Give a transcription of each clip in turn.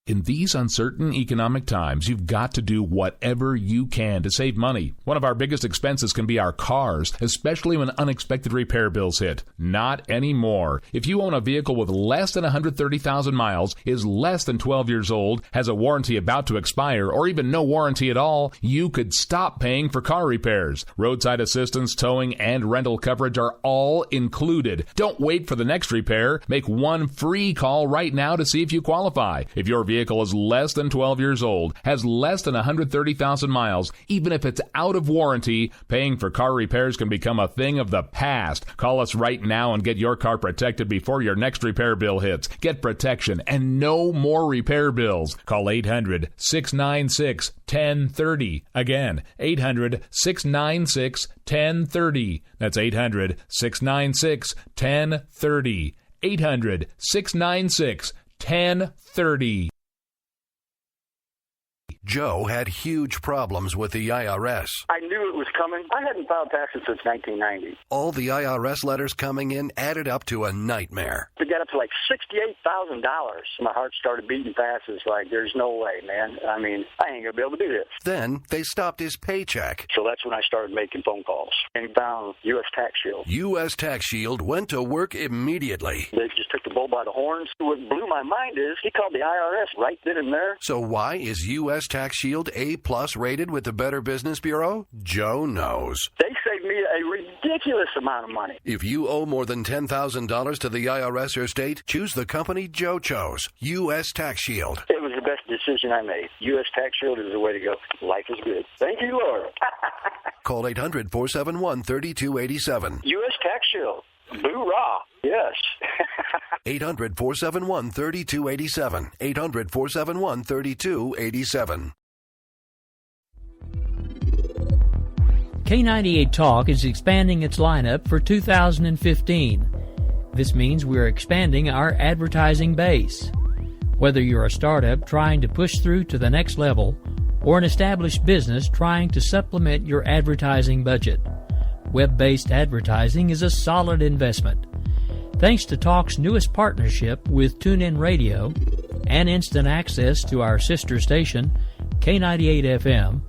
In these uncertain economic times, you've got to do whatever you can to save money. One of our biggest expenses can be our cars, especially when unexpected repair bills hit. Not anymore. If you own a vehicle with less than 130,000 miles, is less than 12 years old, has a warranty about to expire, or even no warranty at all, you could stop paying for car repairs. Roadside assistance, towing, and rental coverage are all included. Don't wait for the next repair. Make one free call right now to see if you qualify. If your vehicle is less than 12 years old, has less than 130,000 miles, even if it's out of warranty, paying for car repairs can become a thing of the past. Call us right now and get your car protected before your next repair bill hits. Get protection and no more repair bills. Call 800-696-1030. Again, 800-696-1030. That's 800-696-1030. 800-696-1030. Joe had huge problems with the IRS. I knew it was coming. I hadn't filed taxes since 1990. All the IRS letters coming in added up to a nightmare. It got up to like $68,000. My heart started beating fast. It's like, there's no way, man. I mean, I ain't going to be able to do this. Then they stopped his paycheck. So that's when I started making phone calls and found U.S. Tax Shield. U.S. Tax Shield went to work immediately. They just took the bull by the horns. What blew my mind is he called the IRS right then and there. So why is U.S. Tax Shield A+ rated with the Better Business Bureau? Joe knows. They saved me a ridiculous amount of money. If you owe more than $10,000 to the IRS or state, choose the company Joe chose, U.S. Tax Shield. It was the best decision I made. U.S. Tax Shield is the way to go. Life is good. Thank you, Lord. Call 800-471-3287. U.S. Tax Shield. Boo-rah. Yes. 800-471-3287. 800-471-3287. K98 Talk is expanding its lineup for 2015. This means we're expanding our advertising base. Whether you're a startup trying to push through to the next level or an established business trying to supplement your advertising budget, web-based advertising is a solid investment. Thanks to Talk's newest partnership with TuneIn Radio and instant access to our sister station, K98 FM,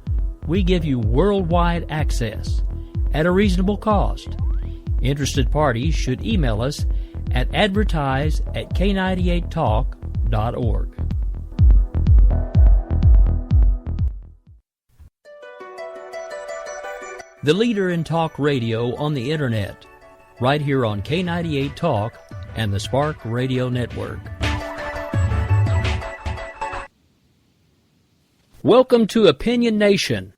we give you worldwide access at a reasonable cost. Interested parties should email us at advertise@k98talk.org. The leader in talk radio on the Internet, right here on K98 Talk and the Spark Radio Network. Welcome to Opinion Nation.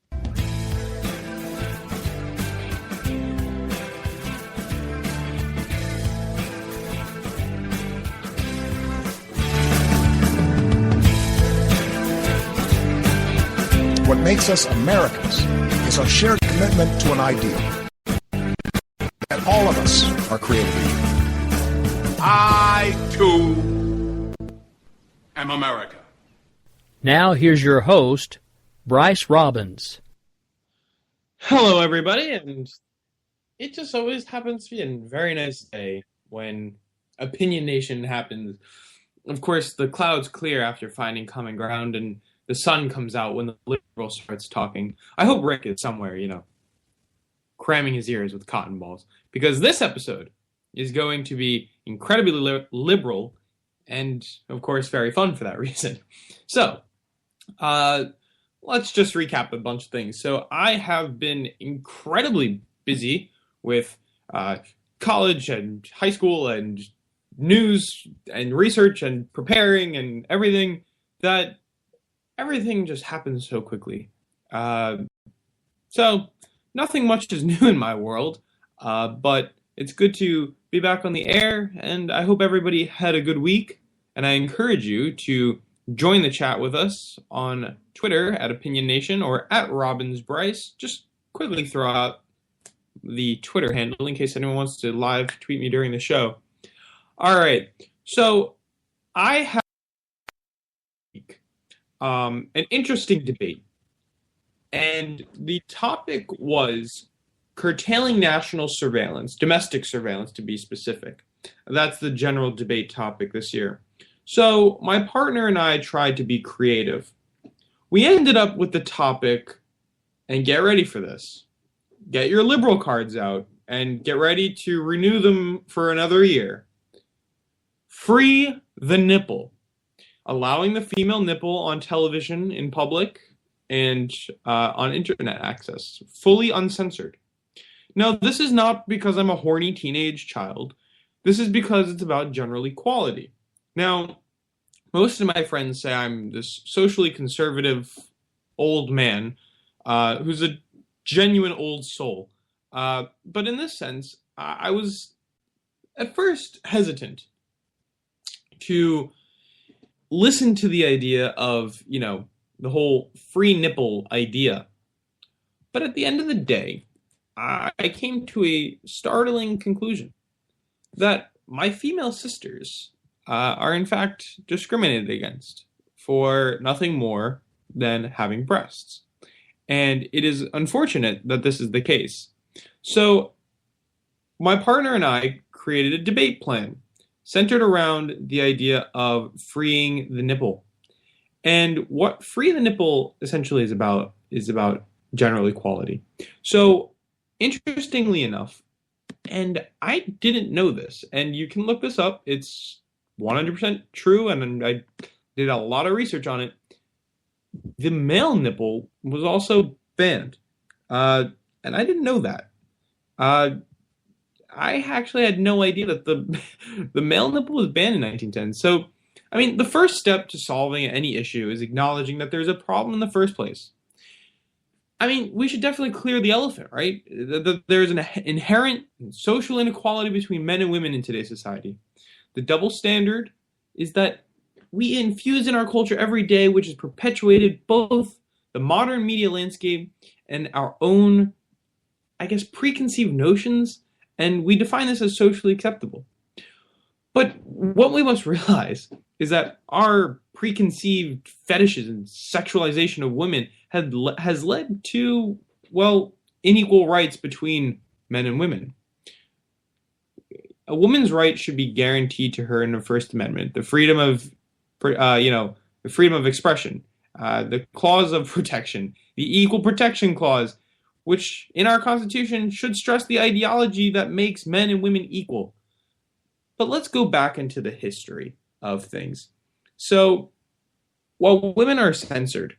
What makes us Americans is our shared commitment to an ideal that all of us are created equal. I, too, am America. Now here's your host, Bryce Robbins. Hello, everybody, and it just always happens to be a very nice day when Opinion Nation happens. Of course, the clouds clear after finding common ground, and the sun comes out when the liberal starts talking. I hope Rick is somewhere, cramming his ears with cotton balls, because this episode is going to be incredibly liberal and, of course, very fun for that reason. So, let's just recap a bunch of things. So I have been incredibly busy with college and high school and news and research and preparing and everything, that everything just happens so quickly. So nothing much is new in my world, but it's good to be back on the air, and I hope everybody had a good week, and I encourage you to join the chat with us on Twitter at Opinion Nation or at Robbins Bryce. Just quickly throw out the Twitter handle in case anyone wants to live tweet me during the show. All right, so I have an interesting debate, and the topic was curtailing national surveillance, domestic surveillance to be specific. That's the general debate topic this year. So my partner and I tried to be creative. We ended up with the topic, and get ready for this. Get your liberal cards out and get ready to renew them for another year. Free the nipple. Allowing the female nipple on television in public and on internet access, fully uncensored. Now, this is not because I'm a horny teenage child. This is because it's about general equality. Now, most of my friends say I'm this socially conservative old man who's a genuine old soul. But in this sense, I was at first hesitant to listen to the idea of, the whole free nipple idea. But at the end of the day, I came to a startling conclusion that my female sisters are in fact discriminated against for nothing more than having breasts. And it is unfortunate that this is the case. So my partner and I created a debate plan centered around the idea of freeing the nipple. And what Free the Nipple essentially is about general equality. So, interestingly enough, and I didn't know this, and you can look this up, it's 100% true, and I did a lot of research on it. The male nipple was also banned, and I didn't know that. I actually had no idea that the male nipple was banned in 1910. So, the first step to solving any issue is acknowledging that there's a problem in the first place. We should definitely clear the elephant, right? There's an inherent social inequality between men and women in today's society. The double standard is that we infuse in our culture every day, which has perpetuated both the modern media landscape and our own, preconceived notions, and we define this as socially acceptable. But what we must realize is that our preconceived fetishes and sexualization of women has led to, unequal rights between men and women. A woman's right should be guaranteed to her in the First Amendment. The freedom of, the freedom of expression, the clause of protection, the Equal Protection Clause, which in our Constitution should stress the ideology that makes men and women equal. But let's go back into the history of things. So, while women are censored,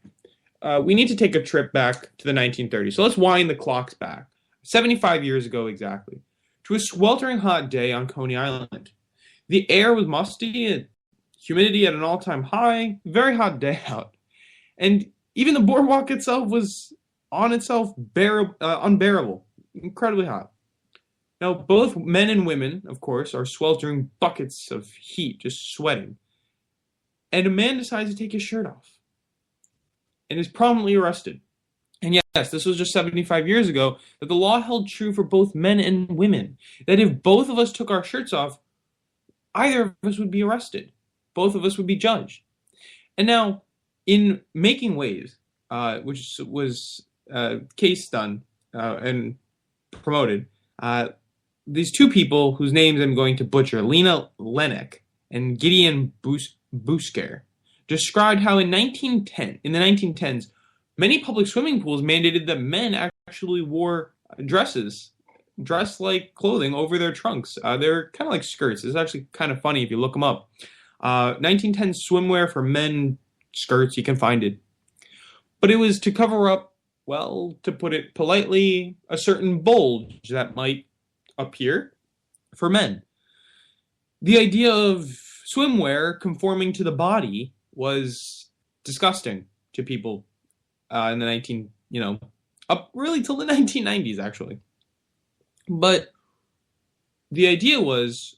we need to take a trip back to the 1930s. So let's wind the clocks back, 75 years ago exactly, to a sweltering hot day on Coney Island. The air was musty, and humidity at an all-time high, very hot day out. And even the boardwalk itself was unbearable, incredibly hot. Now, both men and women, of course, are sweltering buckets of heat, just sweating. And a man decides to take his shirt off and is promptly arrested. And yes, this was just 75 years ago, that the law held true for both men and women. That if both of us took our shirts off, either of us would be arrested. Both of us would be judged. And now, in Making Waves, which was a case done and promoted, these two people whose names I'm going to butcher, Lena Lennox and Gideon Busker, described how in the 1910s, many public swimming pools mandated that men actually wore dress-like clothing over their trunks. They're kind of like skirts. It's actually kind of funny if you look them up. 1910 swimwear for men skirts, you can find it. But it was to cover up, to put it politely, a certain bulge that might appear for men. The idea of swimwear conforming to the body was disgusting to people in the up really till the 1990s actually. But the idea was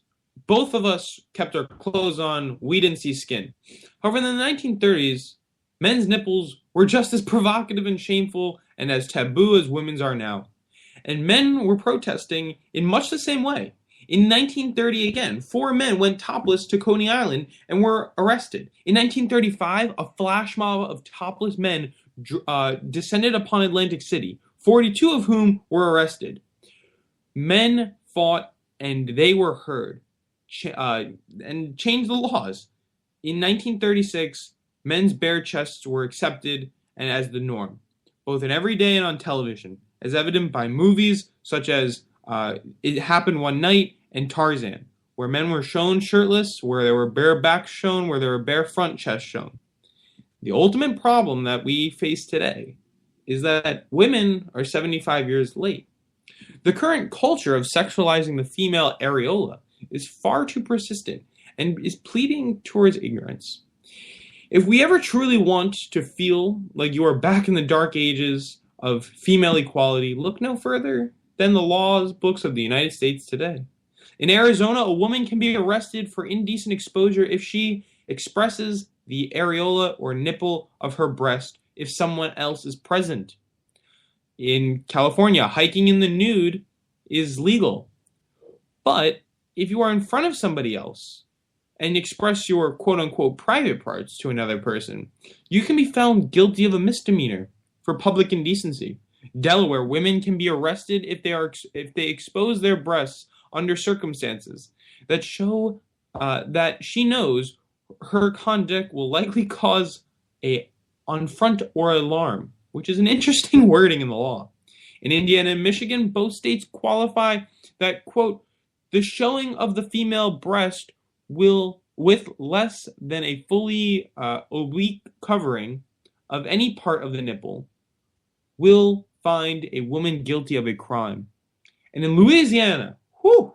both of us kept our clothes on, we didn't see skin. However, in the 1930s, men's nipples were just as provocative and shameful and as taboo as women's are now. And men were protesting in much the same way. In 1930 again, 4 men went topless to Coney Island and were arrested. In 1935, a flash mob of topless men descended upon Atlantic City, 42 of whom were arrested. Men fought and they were heard and changed the laws. In 1936, men's bare chests were accepted and as the norm, both in everyday and on television, as evident by movies such as It Happened One Night and Tarzan, where men were shown shirtless, where there were bare backs shown, where there were bare front chests shown. The ultimate problem that we face today is that women are 75 years late. The current culture of sexualizing the female areola is far too persistent and is pleading towards ignorance. If we ever truly want to feel like you are back in the dark ages of female equality, look no further than the laws books of the United States today. In Arizona, a woman can be arrested for indecent exposure if she expresses the areola or nipple of her breast if someone else is present. In California, hiking in the nude is legal. But if you are in front of somebody else and express your quote-unquote private parts to another person, you can be found guilty of a misdemeanor for public indecency. Delaware, women can be arrested if they expose their breasts under circumstances that show that she knows her conduct will likely cause a affront or alarm, which is an interesting wording in the law. In Indiana and Michigan, both states qualify that, quote, the showing of the female breast will, with less than a fully oblique covering of any part of the nipple, will find a woman guilty of a crime. And in Louisiana,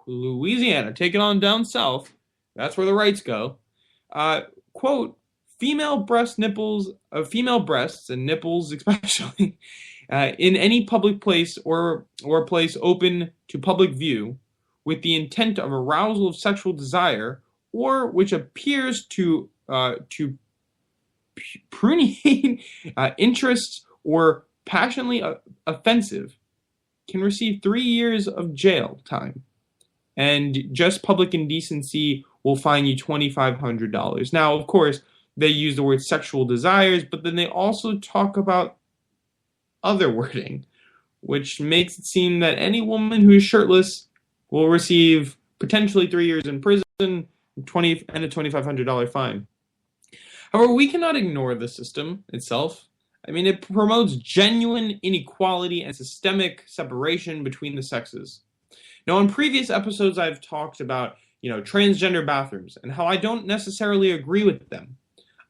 Louisiana, take it on down south, that's where the rights go, quote, female breasts and nipples especially, in any public place or place open to public view with the intent of arousal of sexual desire or which appears to prunate interests or passionately offensive can receive 3 years of jail time. And just public indecency will fine you $2,500. Now, of course, they use the word sexual desires, but then they also talk about other wording, which makes it seem that any woman who is shirtless will receive potentially 3 years in prison and a $2,500 fine. However, we cannot ignore the system itself. I mean, it promotes genuine inequality and systemic separation between the sexes. Now, in previous episodes, I've talked about, transgender bathrooms and how I don't necessarily agree with them.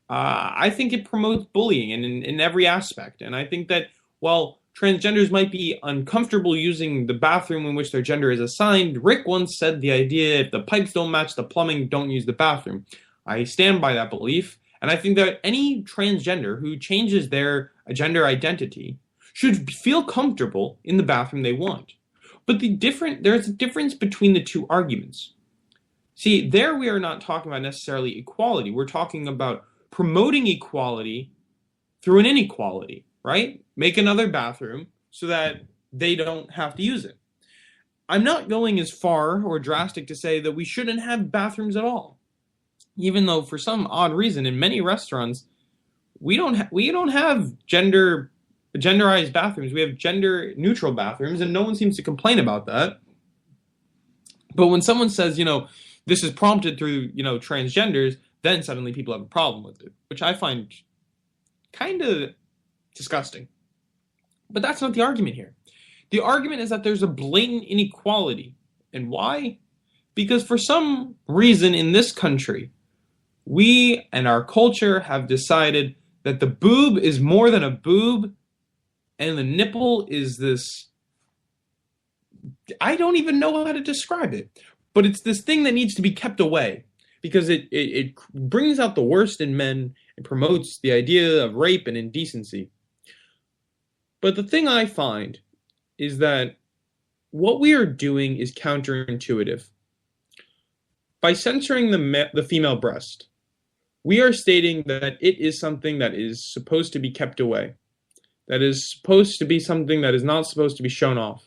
I think it promotes bullying in every aspect. And I think that while transgenders might be uncomfortable using the bathroom in which their gender is assigned, Rick once said the idea, if the pipes don't match the plumbing, don't use the bathroom. I stand by that belief. And I think that any transgender who changes their gender identity should feel comfortable in the bathroom they want. But there's a difference between the two arguments. See, there we are not talking about necessarily equality. We're talking about promoting equality through an inequality, right? Make another bathroom so that they don't have to use it. I'm not going as far or drastic to say that we shouldn't have bathrooms at all. Even though for some odd reason in many restaurants we don't have genderized bathrooms. We have gender neutral bathrooms and no one seems to complain about that. But when someone says, this is prompted through, transgenders, then suddenly people have a problem with it, which I find kind of disgusting. But that's not the argument here. The argument is that there's a blatant inequality. And why? Because for some reason in this country, we and our culture have decided that the boob is more than a boob, and the nipple is this, I don't even know how to describe it, but it's this thing that needs to be kept away because it brings out the worst in men and promotes the idea of rape and indecency. But the thing I find is that what we are doing is counterintuitive. By censoring the female breast, we are stating that it is something that is supposed to be kept away, that is supposed to be something that is not supposed to be shown off.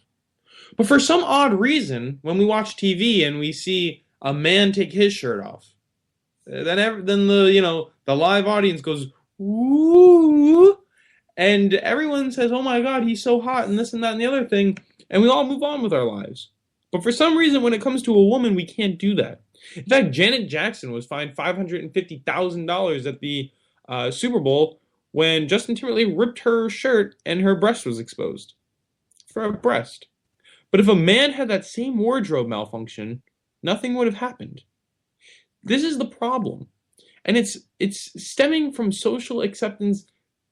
But for some odd reason, when we watch TV and we see a man take his shirt off, then the live audience goes, ooh, and everyone says, oh my God, he's so hot, and this and that and the other thing, and we all move on with our lives. But for some reason, when it comes to a woman, we can't do that. In fact, Janet Jackson was fined $550,000 at the Super Bowl when Justin Timberlake ripped her shirt and her breast was exposed. For a breast. But if a man had that same wardrobe malfunction, nothing would have happened. This is the problem. And it's stemming from social acceptance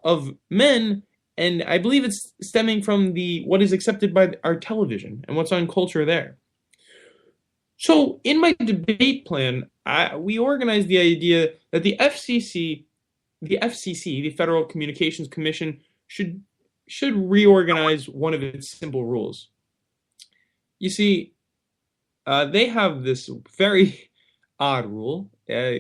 of men, and I believe it's stemming from what is accepted by our television and what's on culture there. So in my debate plan, we organized the idea that the FCC, the Federal Communications Commission, should reorganize one of its simple rules. You see, they have this very odd rule,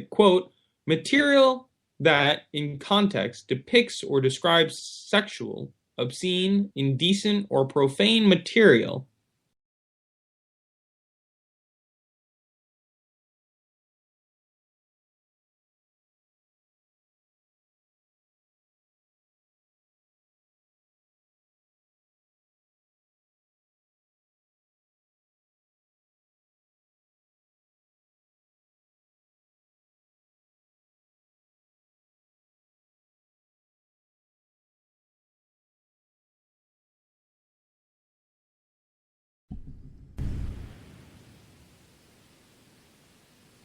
quote, material that in context depicts or describes sexual, obscene, indecent, or profane material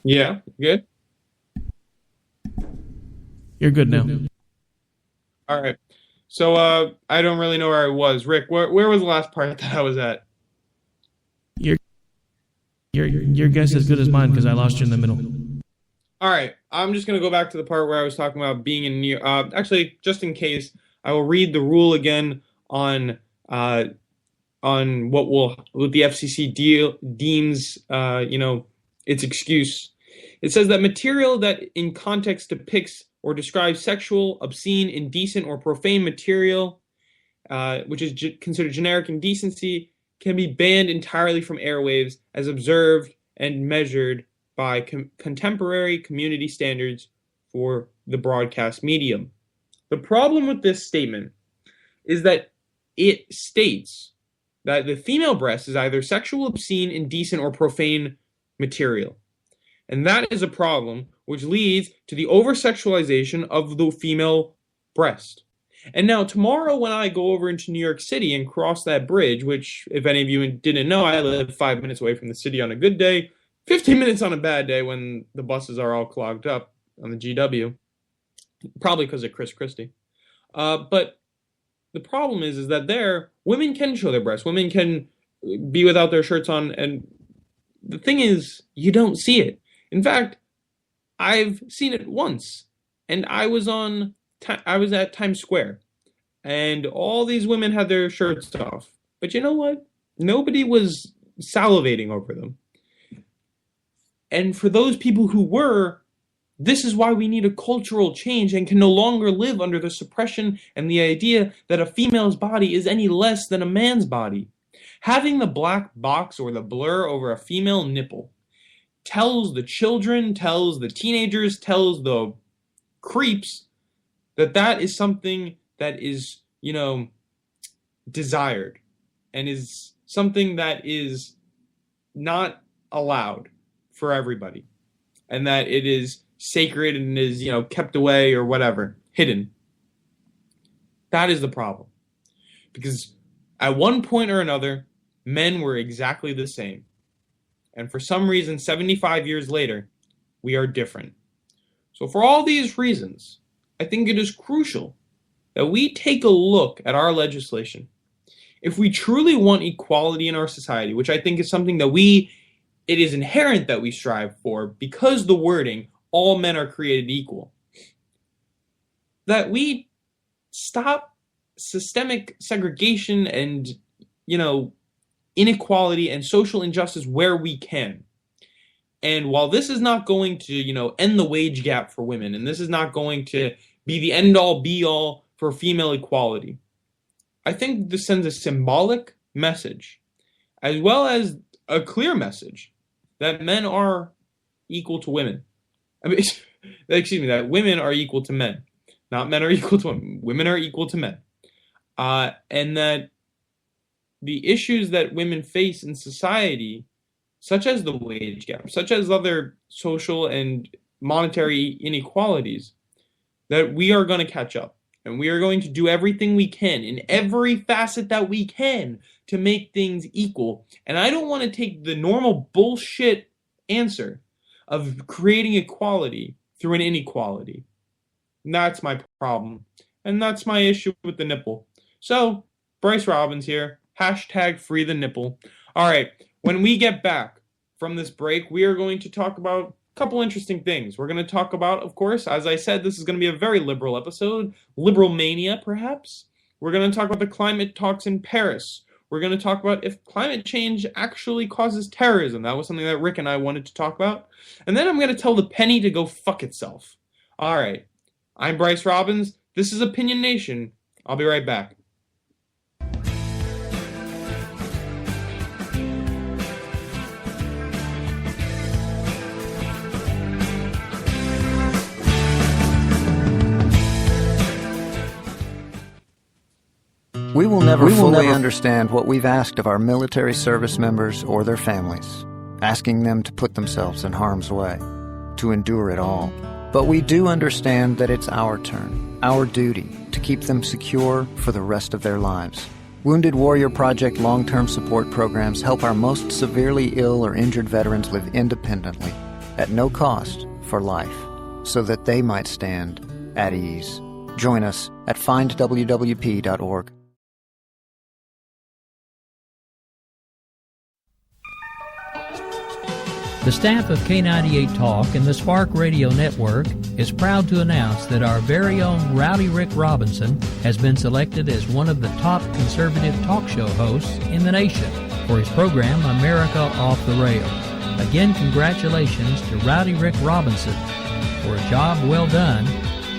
Yeah, good. You're good now. All right. So I don't really know where I was. Rick, where was the last part that I was at? Your guess is as good as mine because I lost you in the middle. All right. I'm just going to go back to the part where I was talking about being in New York. Actually, just in case, I will read the rule again on what the FCC deems its excuse. It says that material that in context depicts or describes sexual, obscene, indecent, or profane material, which is considered generic indecency, can be banned entirely from airwaves as observed and measured by contemporary community standards for the broadcast medium. The problem with this statement is that it states that the female breast is either sexual, obscene, indecent, or profane material. And that is a problem which leads to the over-sexualization of the female breast. And now tomorrow when I go over into New York City and cross that bridge, which if any of you didn't know, I live 5 minutes away from the city on a good day, 15 minutes on a bad day when the buses are all clogged up on the GW, probably because of Chris Christie. But the problem is that there, women can show their breasts. Women can be without their shirts on. And the thing is, you don't see it. In fact, I've seen it once. And I was at Times Square. And all these women had their shirts off. But you know what? Nobody was salivating over them. And for those people who were, this is why we need a cultural change and can no longer live under the suppression and the idea that a female's body is any less than a man's body. Having the black box or the blur over a female nipple tells the children, tells the teenagers, tells the creeps that is something that is, desired and is something that is not allowed for everybody, and that it is sacred and is, kept away or whatever, hidden. That is the problem. Because at one point or another, men were exactly the same. And for some reason, 75 years later, we are different. So for all these reasons, I think it is crucial that we take a look at our legislation. If we truly want equality in our society, which I think is something that it is inherent that we strive for because the wording, all men are created equal, that we stop systemic segregation and, inequality and social injustice where we can. And while this is not going to, end the wage gap for women, and this is not going to be the end-all, be-all for female equality, I think this sends a symbolic message, as well as a clear message, that men are equal to women. That women are equal to men. Not men are equal to women. Women are equal to men. And that the issues that women face in society, such as the wage gap, such as other social and monetary inequalities, that we are going to catch up. And we are going to do everything we can in every facet that we can to make things equal. And I don't want to take the normal bullshit answer of creating equality through an inequality. And that's my problem. And that's my issue with the nipple. So, Bryce Robbins here. Hashtag free the nipple. All right. When we get back from this break, we are going to talk about couple interesting things. We're going to talk about, of course, as I said, this is going to be a very liberal episode, liberal mania, perhaps. We're going to talk about the climate talks in Paris. We're going to talk about if climate change actually causes terrorism. That was something that Rick and I wanted to talk about. And then I'm going to tell the penny to go fuck itself. All right. I'm Bryce Robbins. This is Opinion Nation. I'll be right back. We will never fully understand what we've asked of our military service members or their families, asking them to put themselves in harm's way, to endure it all. But we do understand that it's our turn, our duty, to keep them secure for the rest of their lives. Wounded Warrior Project long-term support programs help our most severely ill or injured veterans live independently, at no cost, for life, so that they might stand at ease. Join us at findwwp.org. The staff of K98 Talk and the Spark Radio Network is proud to announce that our very own Rowdy Rick Robinson has been selected as one of the top conservative talk show hosts in the nation for his program America Off the Rails. Again, congratulations to Rowdy Rick Robinson for a job well done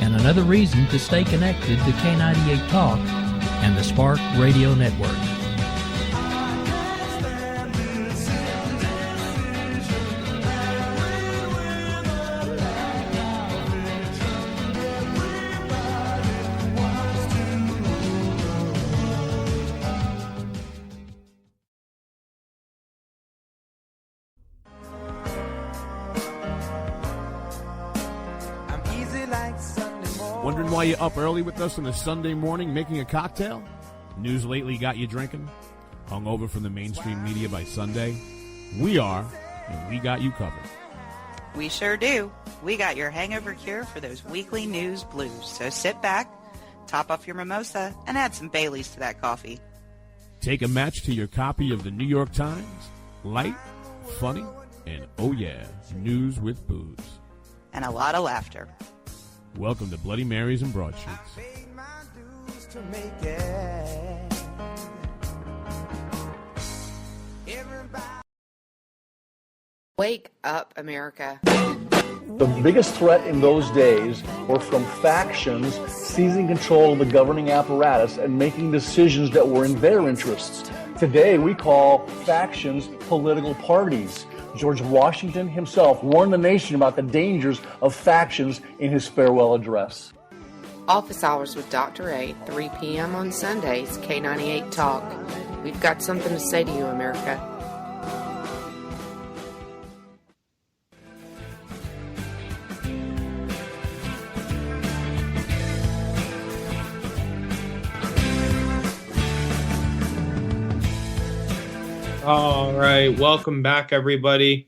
and another reason to stay connected to K98 Talk and the Spark Radio Network. Wondering why you're up early with us on a Sunday morning making a cocktail? News lately got you drinking? Hung over from the mainstream media by Sunday? We are, and we got you covered. We sure do. We got your hangover cure for those weekly news blues. So sit back, top off your mimosa, and add some Baileys to that coffee. Take a match to your copy of the New York Times. Light, funny, and oh yeah, news with booze. And a lot of laughter. Welcome to Bloody Marys and Broadsheets. Wake up, America. The biggest threat in those days were from factions seizing control of the governing apparatus and making decisions that were in their interests. Today, we call factions political parties. George Washington himself warned the nation about the dangers of factions in his farewell address. Office hours with Dr. A, 3 p.m. on Sundays, K98 Talk. We've got something to say to you, America. All right, welcome back, everybody.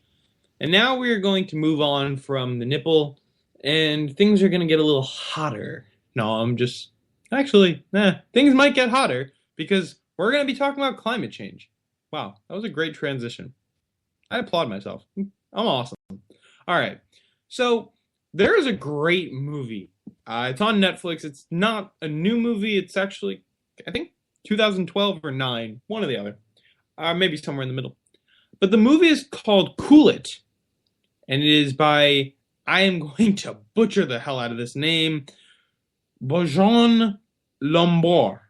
And now we are going to move on from the nipple, and things are going to get a little hotter. No, things might get hotter because we're going to be talking about climate change. Wow, that was a great transition. I applaud myself. I'm awesome. All right, so there is a great movie. It's on Netflix. It's not a new movie. It's actually, I think, 2012 or 9, one or the other. Maybe somewhere in the middle. But the movie is called Cool It. And it is by, I am going to butcher the hell out of this name, Bojan Lombor.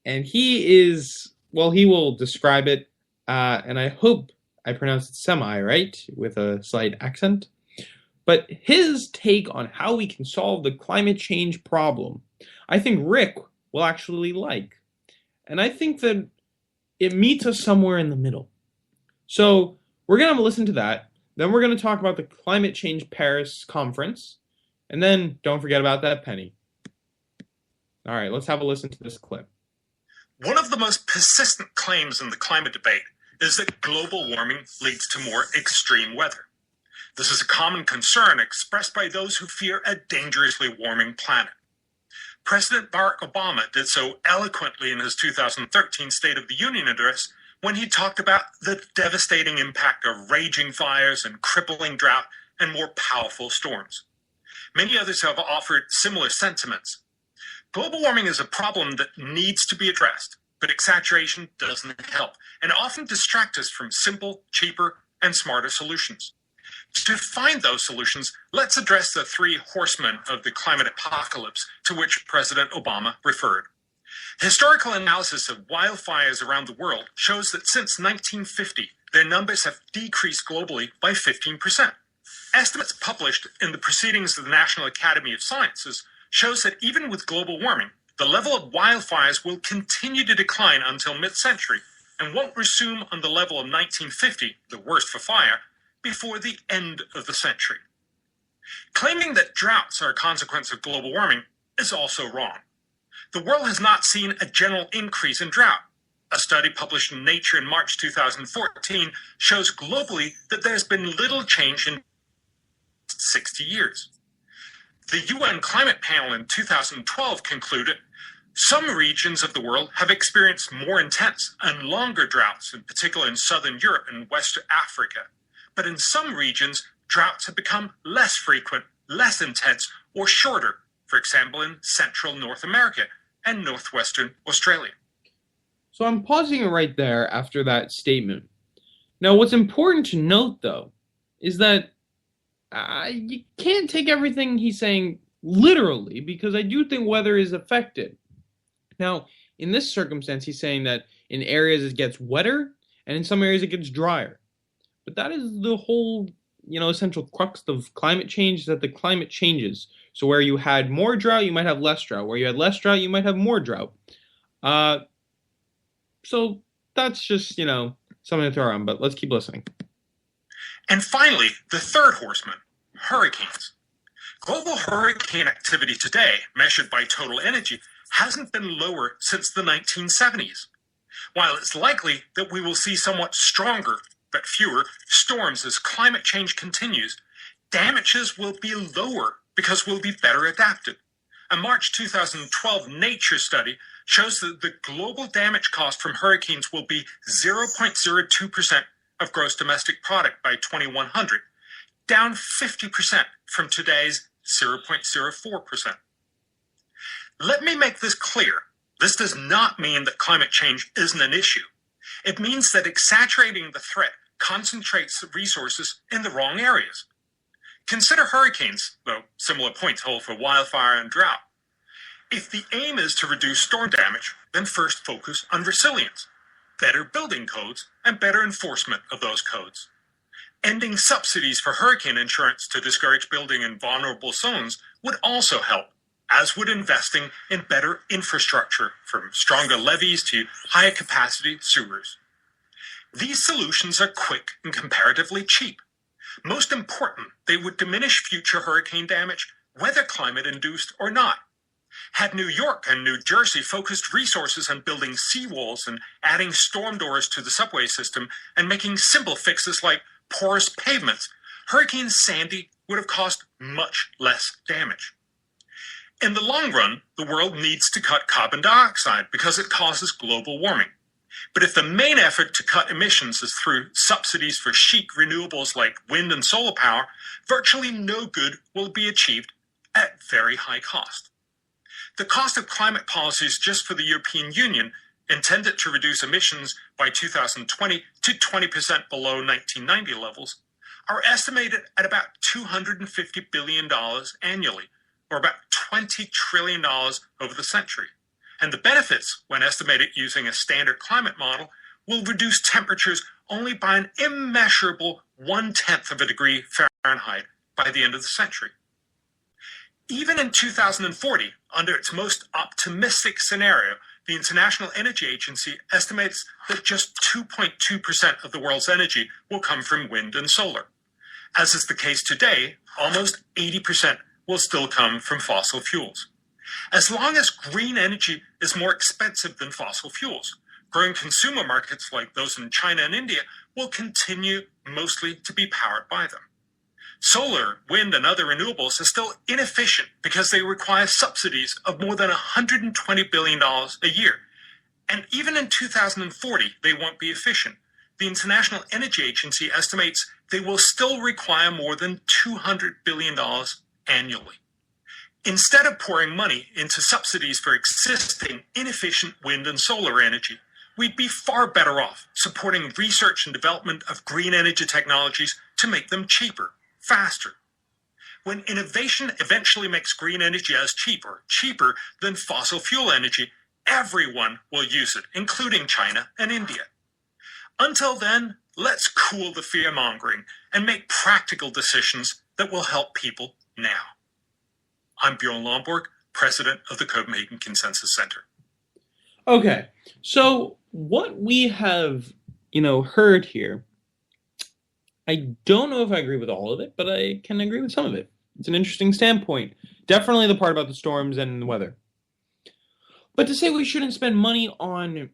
And he will describe it, and I hope I pronounce it semi-right, with a slight accent. But his take on how we can solve the climate change problem, I think Rick will actually like. And I think that it meets us somewhere in the middle. So we're going to listen to that. Then we're going to talk about the Climate Change Paris Conference. And then don't forget about that penny. All right, let's have a listen to this clip. One of the most persistent claims in the climate debate is that global warming leads to more extreme weather. This is a common concern expressed by those who fear a dangerously warming planet. President Barack Obama did so eloquently in his 2013 State of the Union address when he talked about the devastating impact of raging fires and crippling drought and more powerful storms. Many others have offered similar sentiments. Global warming is a problem that needs to be addressed, but exaggeration doesn't help and often distracts us from simple, cheaper, and smarter solutions. To find those solutions, let's address the three horsemen of the climate apocalypse to which President Obama referred. Historical analysis of wildfires around the world shows that since 1950, their numbers have decreased globally by 15%. Estimates published in the Proceedings of the National Academy of Sciences shows that even with global warming, the level of wildfires will continue to decline until mid-century and won't resume on the level of 1950, the worst for fire, before the end of the century. Claiming that droughts are a consequence of global warming is also wrong. The world has not seen a general increase in drought. A study published in Nature in March 2014 shows globally that there's been little change in 60 years. The UN Climate Panel in 2012 concluded some regions of the world have experienced more intense and longer droughts, in particular in southern Europe and West Africa. But in some regions, droughts have become less frequent, less intense, or shorter, for example, in central North America and northwestern Australia. So I'm pausing it right there after that statement. Now, what's important to note, though, is that you can't take everything he's saying literally, because I do think weather is affected. Now, in this circumstance, he's saying that in areas it gets wetter, and in some areas it gets drier. But that is the whole, essential crux of climate change, is that the climate changes. So where you had more drought, you might have less drought. Where you had less drought, you might have more drought. So that's just, something to throw around, but let's keep listening. And finally, the third horseman, hurricanes. Global hurricane activity today, measured by total energy, hasn't been lower since the 1970s. While it's likely that we will see somewhat stronger but fewer storms as climate change continues, damages will be lower because we'll be better adapted. A March 2012 Nature study shows that the global damage cost from hurricanes will be 0.02% of gross domestic product by 2100, down 50% from today's 0.04%. Let me make this clear. This does not mean that climate change isn't an issue. It means that exaggerating the threat concentrates resources in the wrong areas. Consider hurricanes, though similar points hold for wildfire and drought. If the aim is to reduce storm damage, then first focus on resilience, better building codes, and better enforcement of those codes. Ending subsidies for hurricane insurance to discourage building in vulnerable zones would also help, as would investing in better infrastructure, from stronger levees to higher capacity sewers. These solutions are quick and comparatively cheap. Most important, they would diminish future hurricane damage, whether climate-induced or not. Had New York and New Jersey focused resources on building seawalls and adding storm doors to the subway system and making simple fixes like porous pavements, Hurricane Sandy would have caused much less damage. In the long run, the world needs to cut carbon dioxide because it causes global warming. But if the main effort to cut emissions is through subsidies for chic renewables like wind and solar power, virtually no good will be achieved at very high cost. The cost of climate policies just for the European Union, intended to reduce emissions by 2020 to 20% below 1990 levels, are estimated at about $250 billion annually, or about $20 trillion over the century. And the benefits, when estimated using a standard climate model, will reduce temperatures only by an immeasurable 1/10 of a degree Fahrenheit by the end of the century. Even in 2040, under its most optimistic scenario, the International Energy Agency estimates that just 2.2% of the world's energy will come from wind and solar. As is the case today, almost 80% will still come from fossil fuels. As long as green energy is more expensive than fossil fuels, growing consumer markets like those in China and India will continue mostly to be powered by them. Solar, wind, and other renewables are still inefficient because they require subsidies of more than $120 billion a year. And even in 2040, they won't be efficient. The International Energy Agency estimates they will still require more than $200 billion annually. Instead of pouring money into subsidies for existing inefficient wind and solar energy, we'd be far better off supporting research and development of green energy technologies to make them cheaper, faster. When innovation eventually makes green energy as cheaper than fossil fuel energy, everyone will use it, including China and India. Until then, let's cool the fear-mongering and make practical decisions that will help people now. I'm Bjorn Lomborg, president of the Copenhagen Consensus Center. Okay, so what we have, heard here, I don't know if I agree with all of it, but I can agree with some of it. It's an interesting standpoint. Definitely the part about the storms and the weather. But to say we shouldn't spend money on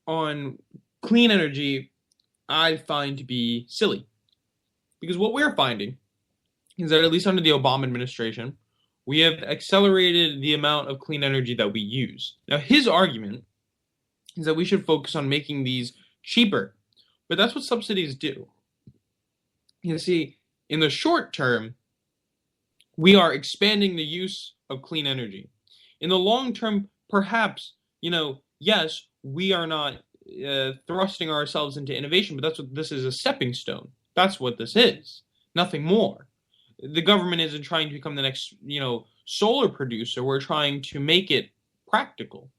clean energy, I find to be silly. Because what we're finding is that at least under the Obama administration, we have accelerated the amount of clean energy that we use. Now, his argument is that we should focus on making these cheaper. But that's what subsidies do. You see, in the short term, we are expanding the use of clean energy. In the long term, perhaps, yes, we are not thrusting ourselves into innovation, but that's what this is, a stepping stone. That's what this is. Nothing more. The government isn't trying to become the next, solar producer. We're trying to make it practical.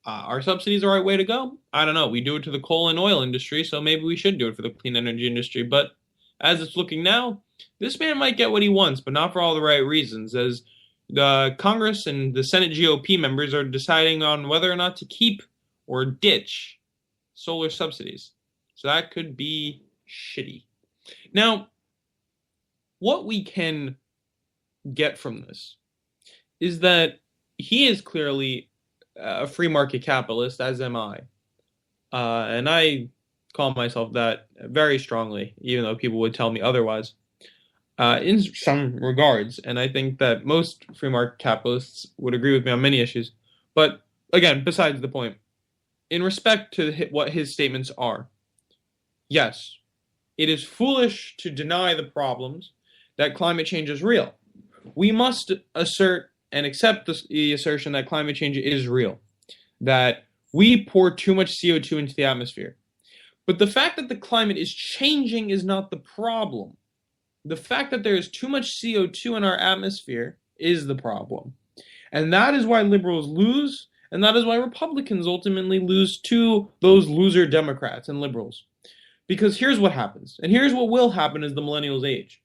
Are subsidies the right way to go? I don't know. We do it to the coal and oil industry, so maybe we should do it for the clean energy industry. But as it's looking now, this man might get what he wants, but not for all the right reasons, as the Congress and the Senate GOP members are deciding on whether or not to keep or ditch solar subsidies. So that could be shitty. Now, what we can get from this is that he is clearly a free market capitalist, as am I. And I call myself that very strongly, even though people would tell me otherwise, in some regards. And I think that most free market capitalists would agree with me on many issues. But again, besides the point, in respect to what his statements are, yes, it is foolish to deny the problems that climate change is real. We must assert and accept the assertion that climate change is real, that we pour too much CO2 into the atmosphere. But the fact that the climate is changing is not the problem. The fact that there is too much CO2 in our atmosphere is the problem. And that is why liberals lose, and that is why Republicans ultimately lose to those loser Democrats and liberals. Because here's what happens, and here's what will happen as the millennials age.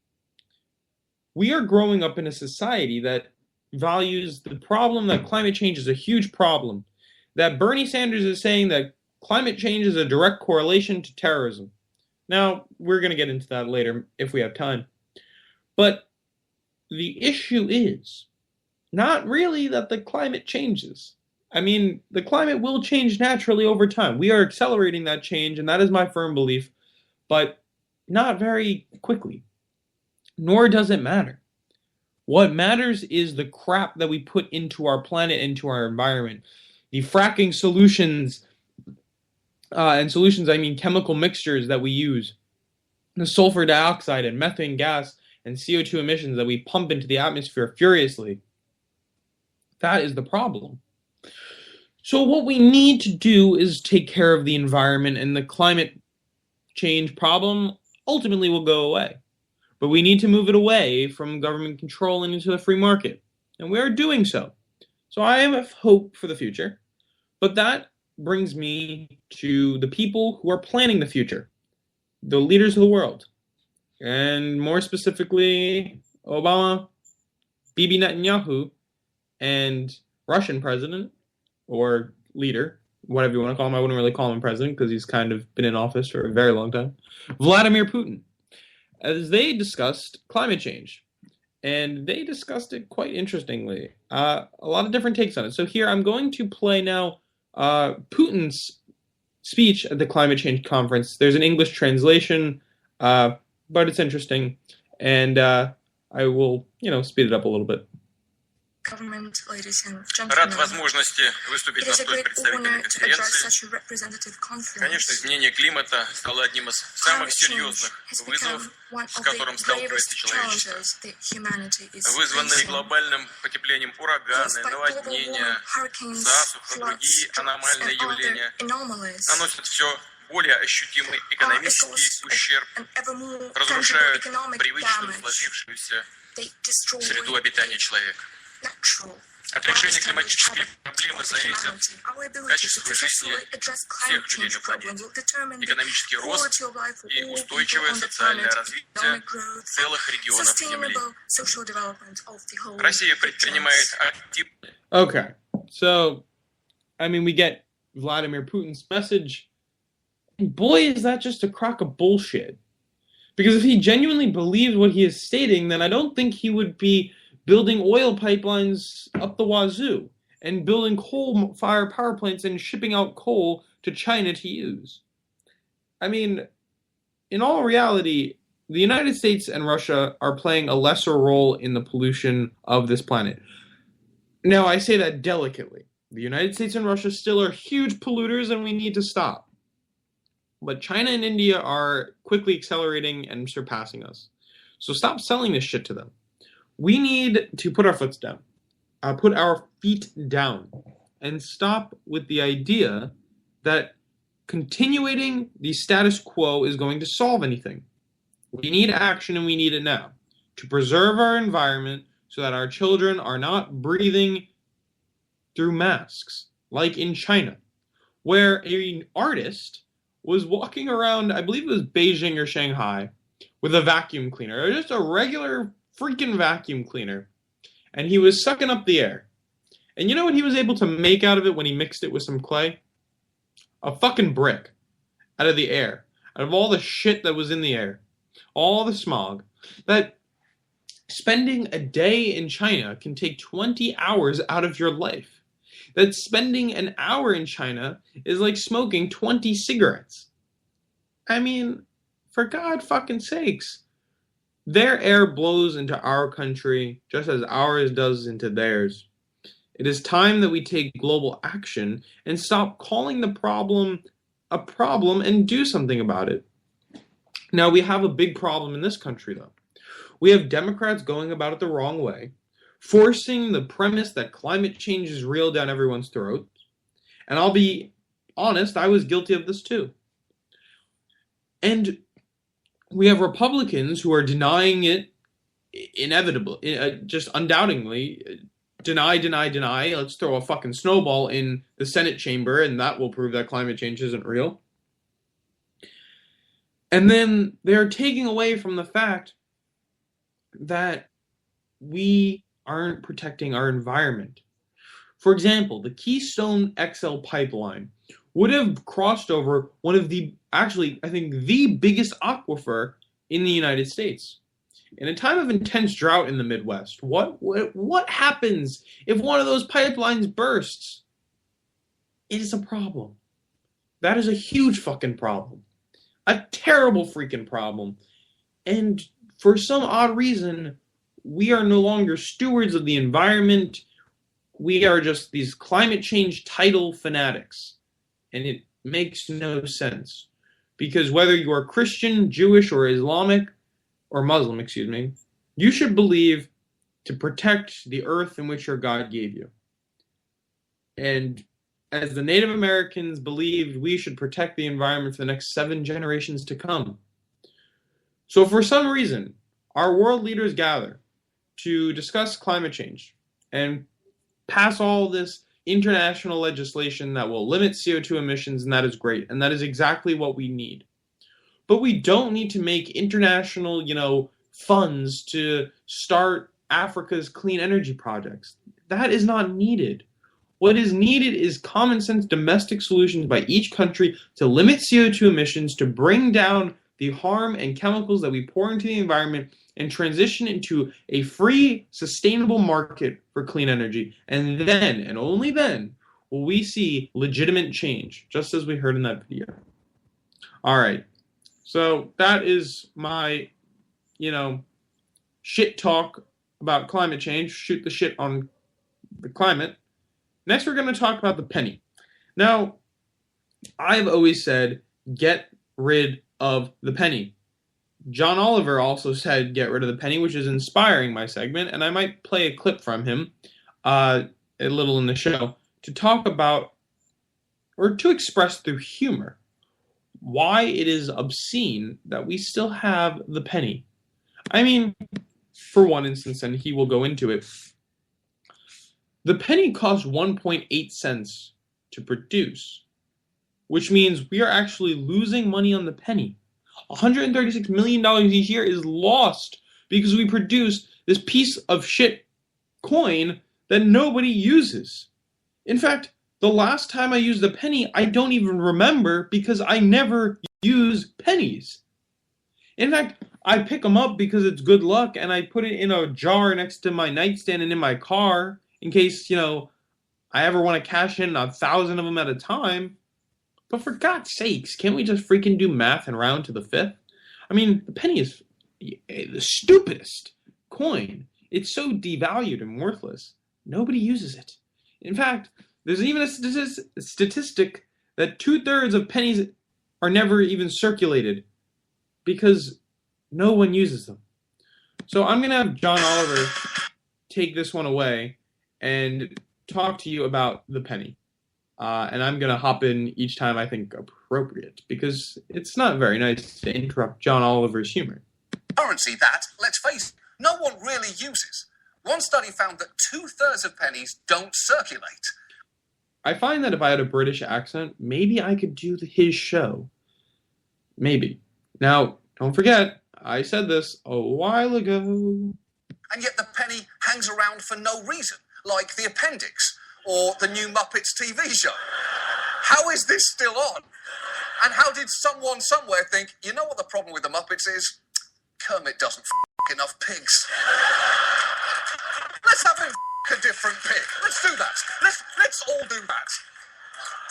We are growing up in a society that values the problem that climate change is a huge problem, that Bernie Sanders is saying that climate change is a direct correlation to terrorism. Now, we're going to get into that later if we have time. But the issue is not really that the climate changes. I mean, the climate will change naturally over time. We are accelerating that change, and that is my firm belief, but not very quickly. Nor does it matter. What matters is the crap that we put into our planet, into our environment. The fracking solutions, and solutions, I mean chemical mixtures that we use. The sulfur dioxide and methane gas and CO2 emissions that we pump into the atmosphere furiously. That is the problem. So what we need to do is take care of the environment, and the climate change problem ultimately will go away. But we need to move it away from government control and into the free market. And we are doing so. So I have hope for the future. But that brings me to the people who are planning the future. The leaders of the world. And more specifically, Obama, Bibi Netanyahu, and Russian President or leader, whatever you want to call him. I wouldn't really call him president because he's kind of been in office for a very long time. Vladimir Putin, as they discussed climate change. And they discussed it quite interestingly. A lot of different takes on it. So here I'm going to play now Putin's speech at the climate change conference. There's an English translation, but it's interesting. And I will, speed it up a little bit. Рад возможности выступить на столь представительной конференции. Конечно, изменение климата стало одним из самых серьезных вызовов, с которым сталкивается человечество. Вызванные глобальным потеплением ураганы, наводнения, засуха, другие аномальные явления наносят все более ощутимый экономический ущерб, разрушают привычную сложившуюся среду обитания человека. От решения климатических проблем зависит качество жизни всех людей на планете, экономический рост и устойчивое социальное развитие целых регионов Земли. Россия предпринимает активные... Okay, so, we get Vladimir Putin's message. And boy, is that just a crock of bullshit. Because if he genuinely believed what he is stating, then I don't think he would be building oil pipelines up the wazoo and building coal-fired power plants and shipping out coal to China to use. In all reality, the United States and Russia are playing a lesser role in the pollution of this planet. Now, I say that delicately. The United States and Russia still are huge polluters and we need to stop. But China and India are quickly accelerating and surpassing us. So stop selling this shit to them. We need to put our feet down, and stop with the idea that continuing the status quo is going to solve anything. We need action, and we need it now, to preserve our environment so that our children are not breathing through masks, like in China, where an artist was walking around, I believe it was Beijing or Shanghai, with a vacuum cleaner, or just a regular freaking vacuum cleaner, and he was sucking up the air. And you know what he was able to make out of it when he mixed it with some clay? A fucking brick out of the air, out of all the shit that was in the air, all the smog. That spending a day in China can take 20 hours out of your life. That spending an hour in China is like smoking 20 cigarettes. For God fucking sakes. Their air blows into our country just as ours does into theirs. It is time that we take global action and stop calling the problem a problem and do something about it. Now, we have a big problem in this country, though. We have Democrats going about it the wrong way, forcing the premise that climate change is real down everyone's throats. And I'll be honest, I was guilty of this too. And we have Republicans who are denying it inevitably, just undoubtedly, deny. Let's throw a fucking snowball in the Senate chamber and that will prove that climate change isn't real. And then they're taking away from the fact that we aren't protecting our environment. For example, the Keystone XL pipeline would have crossed over one of the, actually, I think the biggest aquifer in the United States. In a time of intense drought in the Midwest, what happens if one of those pipelines bursts? It is a problem. That is a huge fucking problem. A terrible freaking problem. And for some odd reason, we are no longer stewards of the environment. We are just these climate change title fanatics. And it makes no sense. Because whether you are Christian, Jewish, or Islamic, or Muslim, you should believe to protect the earth in which your God gave you. And as the Native Americans believed, we should protect the environment for the next 7 generations to come. So for some reason, our world leaders gather to discuss climate change and pass all this international legislation that will limit CO2 emissions, and that is great, and that is exactly what we need. But we don't need to make international, funds to start Africa's clean energy projects. That is not needed. What is needed is common sense domestic solutions by each country to limit CO2 emissions, to bring down the harm and chemicals that we pour into the environment, and transition into a free, sustainable market for clean energy. And then, and only then, will we see legitimate change, just as we heard in that video. All right. So that is my, shit talk about climate change. Shoot the shit on the climate. Next, we're going to talk about the penny. Now, I've always said, get rid of the penny. John Oliver also said, get rid of the penny, which is inspiring my segment, and I might play a clip from him a little in the show to talk about, or to express through humor, why it is obscene that we still have the penny. I mean, for one instance, and he will go into it, the penny costs 1.8 cents to produce, which means we are actually losing money on the penny. $136 million each year is lost because we produce this piece of shit coin that nobody uses. In fact, the last time I used a penny, I don't even remember because I never use pennies. In fact, I pick them up because it's good luck, and I put it in a jar next to my nightstand and in my car in case, I ever want to cash in 1,000 of them at a time. But for God's sakes, can't we just freaking do math and round to the fifth? I mean, the penny is the stupidest coin. It's so devalued and worthless. Nobody uses it. In fact, there's even a statistic that 2/3 of pennies are never even circulated because no one uses them. So I'm going to have John Oliver take this one away and talk to you about the penny. And I'm going to hop in each time I think appropriate, because it's not very nice to interrupt John Oliver's humor. Currency that, let's face it, no one really uses. One study found that 2/3 of pennies don't circulate. I find that if I had a British accent, maybe I could do his show. Maybe. Now, don't forget, I said this a while ago. And yet the penny hangs around for no reason, like the appendix or the new Muppets TV show. How is this still on? And how did someone somewhere think, you know what the problem with the Muppets is? Kermit doesn't f*** enough pigs. Let's have him f*** a different pig. Let's do that. Let's all do that.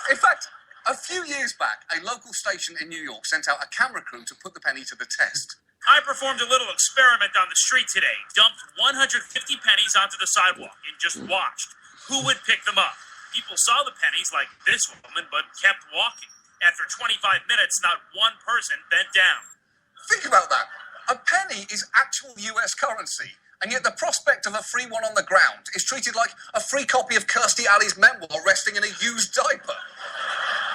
In fact, a few years back, a local station in New York sent out a camera crew to put the penny to the test. I performed a little experiment on the street today. Dumped 150 pennies onto the sidewalk and just watched who would pick them up. People saw the pennies, like this woman, but kept walking. After 25 minutes, not one person bent down. Think about that. A penny is actual US currency, and yet the prospect of a free one on the ground is treated like a free copy of Kirstie Alley's memoir resting in a used diaper.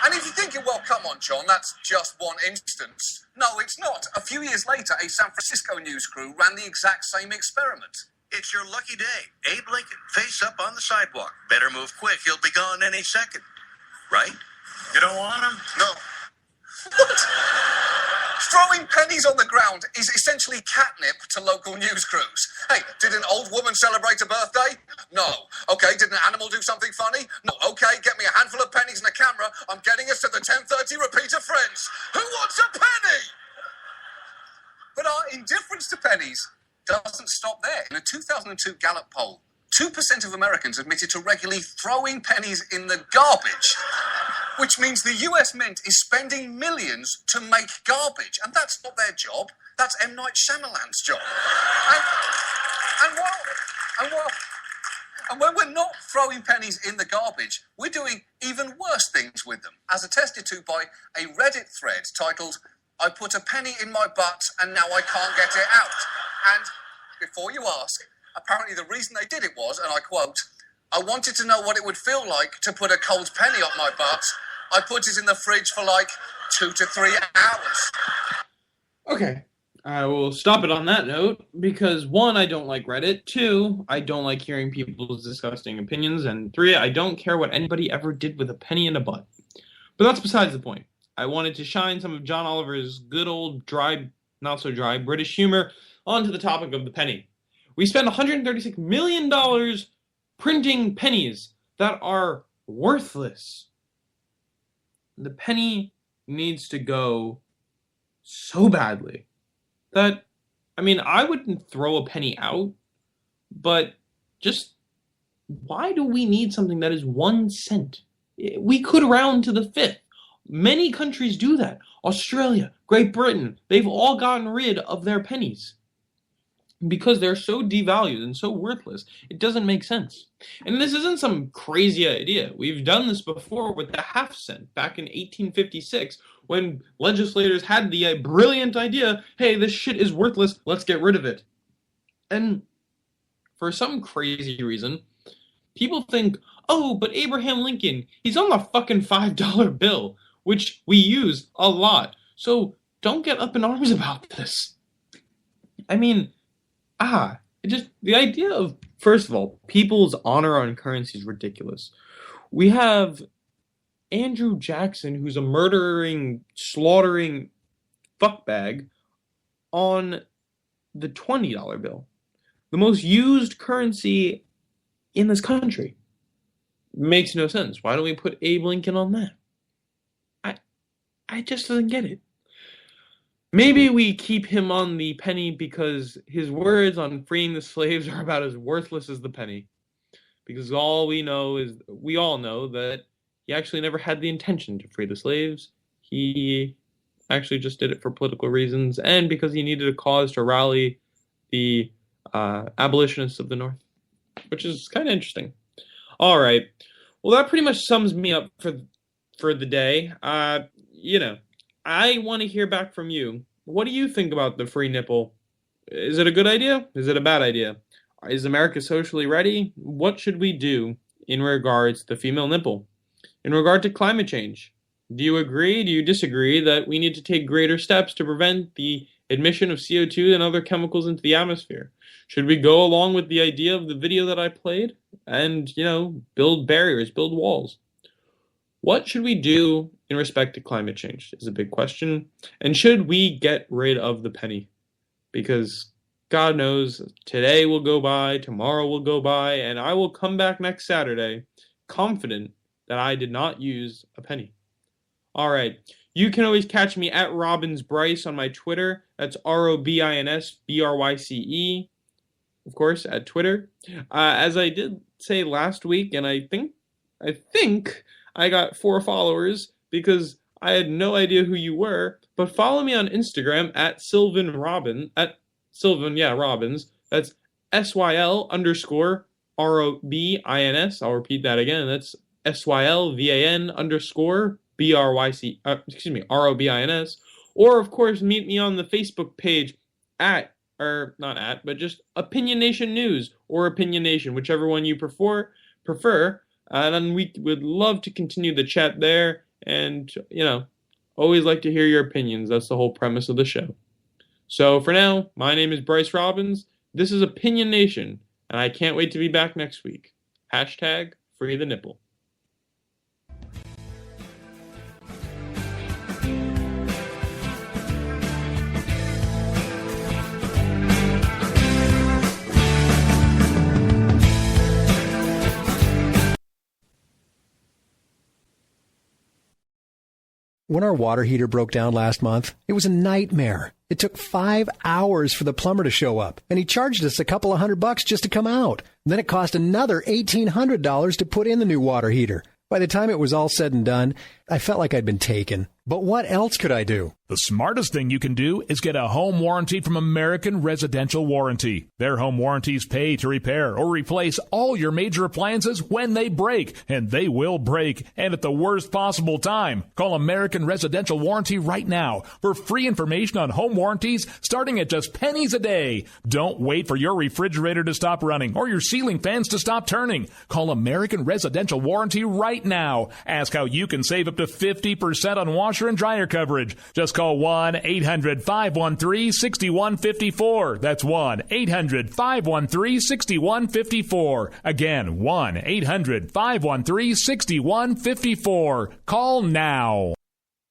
And if you're thinking, well, come on, John, that's just one instance. No, it's not. A few years later, a San Francisco news crew ran the exact same experiment. It's your lucky day. Abe Lincoln, face up on the sidewalk. Better move quick. He'll be gone any second. Right? You don't want him? No. What? Throwing pennies on the ground is essentially catnip to local news crews. Hey, did an old woman celebrate a birthday? No. Okay, did an animal do something funny? No. Okay, get me a handful of pennies and a camera. I'm getting us to the 10:30 repeat of Friends. Who wants a penny? But our indifference to pennies doesn't stop there. In a 2002 Gallup poll, 2% of Americans admitted to regularly throwing pennies in the garbage, which means the US Mint is spending millions to make garbage. And that's not their job. That's M. Night Shyamalan's job. And when we're not throwing pennies in the garbage, we're doing even worse things with them, as attested to by a Reddit thread titled, "I put a penny in my butt and now I can't get it out." And before you ask, apparently the reason they did it was, and I quote, "I wanted to know what it would feel like to put a cold penny up my butt. I put it in the fridge for like 2 to 3 hours." Okay, I will stop it on that note, because 1, I don't like Reddit, 2, I don't like hearing people's disgusting opinions, and 3, I don't care what anybody ever did with a penny in a butt. But that's besides the point. I wanted to shine some of John Oliver's good old dry, not so dry, British humor onto the topic of the penny. We spend $136 million printing pennies that are worthless. The penny needs to go so badly that, I mean, I wouldn't throw a penny out, but just why do we need something that is 1 cent? We could round to the fifth. Many countries do that. Australia, Great Britain, they've all gotten rid of their pennies because they're so devalued and so worthless. It doesn't make sense. And this isn't some crazy idea. We've done this before with the half cent back in 1856 when legislators had the brilliant idea, hey, this shit is worthless, let's get rid of it. And for some crazy reason, people think, oh, but Abraham Lincoln, he's on the fucking $5 bill, which we use a lot. So don't get up in arms about this. I mean, the idea of, first of all, people's honor on currency is ridiculous. We have Andrew Jackson, who's a murdering, slaughtering fuckbag, on the $20 bill. The most used currency in this country. Makes no sense. Why don't we put Abe Lincoln on that? I just don't get it. Maybe we keep him on the penny because his words on freeing the slaves are about as worthless as the penny. Because we all know that he actually never had the intention to free the slaves. He actually just did it for political reasons and because he needed a cause to rally the abolitionists of the North, which is kind of interesting. All right. Well, that pretty much sums me up for the day. I want to hear back from you. What do you think about the free nipple? Is it a good idea? Is it a bad idea? Is America socially ready? What should we do in regards to the female nipple? In regard to climate change, do you agree? Do you disagree that we need to take greater steps to prevent the emission of CO2 and other chemicals into the atmosphere? Should we go along with the idea of the video that I played and, build barriers, build walls? What should we do in respect to climate change is a big question. And should we get rid of the penny? Because God knows today will go by, tomorrow will go by, and I will come back next Saturday confident that I did not use a penny. All right. You can always catch me at RobinsBryce on my Twitter. That's RobinsBryce, of course, at Twitter. As I did say last week, and I think I got 4 followers because I had no idea who you were. But follow me on Instagram at Sylvan Robin, at Sylvan, Robbins. That's SYL_ROBINS. I'll repeat that again. That's SYLVAN_ROBINS. Or, of course, meet me on the Facebook page just Opinion Nation News or Opinion Nation, whichever one you prefer. And we would love to continue the chat there. And, always like to hear your opinions. That's the whole premise of the show. So for now, my name is Bryce Robbins. This is Opinion Nation. And I can't wait to be back next week. #Free the Nipple. When our water heater broke down last month, it was a nightmare. It took 5 hours for the plumber to show up, and he charged us a couple of $100 just to come out. And then it cost another $1,800 to put in the new water heater. By the time it was all said and done, I felt like I'd been taken. But what else could I do? The smartest thing you can do is get a home warranty from American Residential Warranty. Their home warranties pay to repair or replace all your major appliances when they break, and they will break, and at the worst possible time. Call American Residential Warranty right now for free information on home warranties starting at just pennies a day. Don't wait for your refrigerator to stop running or your ceiling fans to stop turning. Call American Residential Warranty right now. Ask how you can save up to 50% on washer and dryer coverage. Just call 1-800-513-6154. That's 1-800-513-6154. Again, 1-800-513-6154. Call now.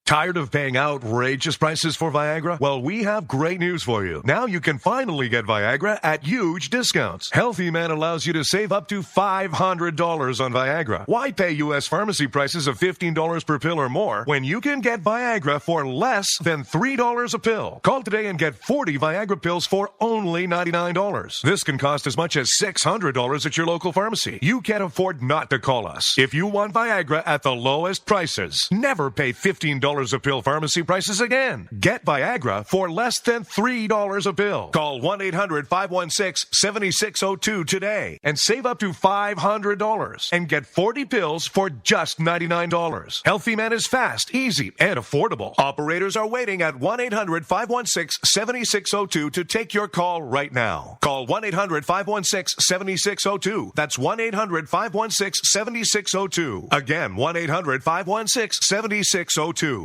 Tired of paying outrageous prices for Viagra? Well, we have great news for you. Now you can finally get Viagra at huge discounts. Healthy Man allows you to save up to $500 on Viagra. Why pay U.S. pharmacy prices of $15 per pill or more when you can get Viagra for less than $3 a pill? Call today and get 40 Viagra pills for only $99. This can cost as much as $600 at your local pharmacy. You can't afford not to call us. If you want Viagra at the lowest prices, never pay $15 a pill pharmacy prices again. Get Viagra for less than $3 a pill. Call 1-800-516-7602 today and save up to $500 and get 40 pills for just $99. Healthy Man is fast, easy, and affordable. Operators are waiting at 1-800-516-7602 to take your call right now. Call 1-800-516-7602. That's 1-800-516-7602. Again, 1-800-516-7602.